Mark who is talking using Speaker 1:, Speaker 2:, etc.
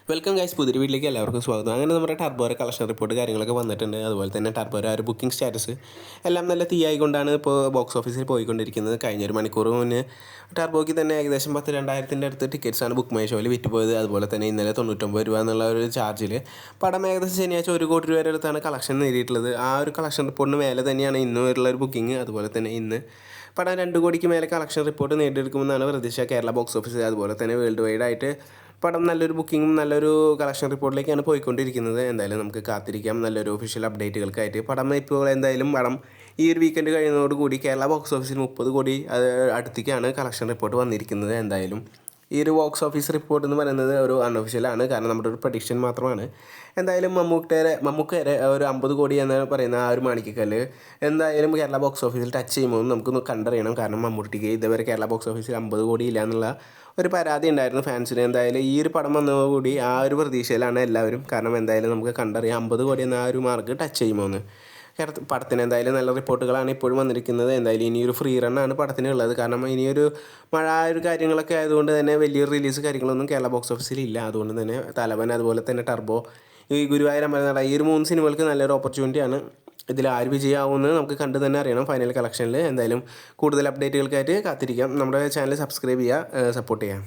Speaker 1: Welcome guys, പുതിയ വീട്ടിലേക്ക് എല്ലാവർക്കും സ്വാഗതം. അങ്ങനെ നമ്മുടെ ടർബോയുടെ കളക്ഷൻ റിപ്പോർട്ട് കാര്യങ്ങളൊക്കെ വന്നിട്ടുണ്ട്. അതുപോലെ തന്നെ ടർബോയുടെ ഒരു ബുക്കിംഗ് സ്റ്റാറ്റസ് എല്ലാം നല്ല തീയായിക്കൊണ്ടാണ് ഇപ്പോൾ ബോക്സ് ഓഫീസിൽ പോയിക്കൊണ്ടിരിക്കുന്നത്. കഴിഞ്ഞൊരു മണിക്കൂർ മുന്നേ ടർബോയ്ക്ക് തന്നെ ഏകദേശം 10,000-2,000 അടുത്ത് ടിക്കറ്റ്സാണ് ബുക്ക് മൈ ഷോയിൽ വിറ്റ് പോയത്. അതുപോലെ തന്നെ ഇന്നലെ 99 രൂപ എന്നുള്ള ഒരു ചാർജിൽ പടം ഏകദേശം ശനിയാഴ്ച 1 കോടി രൂപയുടെ അടുത്താണ് കളക്ഷൻ നേടിയിട്ടുള്ളത്. ആ ഒരു കളക്ഷൻ റിപ്പോർട്ടിന് മേലെ തന്നെയാണ് ഇന്നും ഉള്ള ഒരു ബുക്കിംഗ്. അതുപോലെ തന്നെ ഇന്ന് പടം 2 കോടിക്ക് മേലെ കളക്ഷൻ റിപ്പോർട്ട് നേടിയെടുക്കുമെന്നാണ് പ്രതീക്ഷ. കേരള ബോക്സ് ഓഫീസ് അതുപോലെ തന്നെ വേൾഡ് വൈഡ് ആയിട്ട് പടം നല്ലൊരു ബുക്കിങ്ങും നല്ലൊരു കളക്ഷൻ റിപ്പോർട്ടിലേക്കാണ് പോയിക്കൊണ്ടിരിക്കുന്നത്. എന്തായാലും നമുക്ക് കാത്തിരിക്കാം നല്ലൊരു ഒഫീഷ്യൽ അപ്ഡേറ്റുകൾക്കായിട്ട്. പടം ഇപ്പോൾ എന്തായാലും ഈ ഒരു വീക്കെൻഡ് കഴിയുന്നതോടുകൂടി കേരള ബോക്സ് ഓഫീസിൽ 30 കോടി അടുത്തേക്കാണ് കളക്ഷൻ റിപ്പോർട്ട് വന്നിരിക്കുന്നത്. എന്തായാലും ഈ ഒരു ബോക്സ് ഓഫീസ് റിപ്പോർട്ട് എന്ന് പറയുന്നത് ഒരു അൺഒഫീഷ്യലാണ്, കാരണം നമ്മുടെ ഒരു പ്രഡിക്ഷൻ മാത്രമാണ്. എന്തായാലും മമ്മൂക്കയുടെ ഒരു 50 കോടി എന്ന് പറയുന്ന ആ ഒരു മാണിക്കക്കല്ല് എന്തായാലും കേരള ബോക്സ് ഓഫീസിൽ ടച്ച് ചെയ്യുമ്പോൾ നമുക്കൊന്ന് കണ്ടറിയണം. കാരണം മമ്മൂട്ടിക്ക് ഇതുവരെ കേരള ബോക്സ് ഓഫീസിൽ 50 കോടി ഇല്ല എന്നുള്ള ഒരു പരാതി ഉണ്ടായിരുന്നു ഫാൻസിന്. എന്തായാലും ഈ ഒരു പടം വന്നതോടുകൂടി ആ ഒരു പ്രതീക്ഷയിലാണ് എല്ലാവരും. കാരണം എന്തായാലും നമുക്ക് കണ്ടറിയാം 50 കോടി എന്ന ആ ഒരു മാർക്ക് ടച്ച് ചെയ്യുമോ എന്ന്. പടത്തിന് എന്തായാലും നല്ല റിപ്പോർട്ടുകളാണ് ഇപ്പോഴും വന്നിരിക്കുന്നത്. എന്തായാലും ഇനിയൊരു ഫ്രീ റണ്ണാണ് പടത്തിന് ഉള്ളത്. കാരണം ഇനിയൊരു മഴ ഒരു കാര്യങ്ങളൊക്കെ ആയതുകൊണ്ട് തന്നെ വലിയൊരു റിലീസ് കാര്യങ്ങളൊന്നും കേരള ബോക്സ് ഓഫീസിൽ ഇല്ല. അതുകൊണ്ട് തന്നെ തലവൻ അതുപോലെ തന്നെ ടർബോ, ഈ ഗുരുവായൂർ അമ്പലനട, ഈ ഒരു 3 സിനിമകൾക്ക് നല്ലൊരു ഓപ്പർച്യൂണിറ്റിയാണ്. ഇതിൽ ആര് വിജയമാവുമെന്ന് നമുക്ക് കണ്ടു തന്നെ അറിയണം ഫൈനൽ കളക്ഷനിൽ. എന്തായാലും കൂടുതൽ അപ്ഡേറ്റുകൾക്കായിട്ട് കാത്തിരിക്കാം. നമ്മുടെ ചാനൽ സബ്സ്ക്രൈബ് ചെയ്യുക, സപ്പോർട്ട് ചെയ്യാം.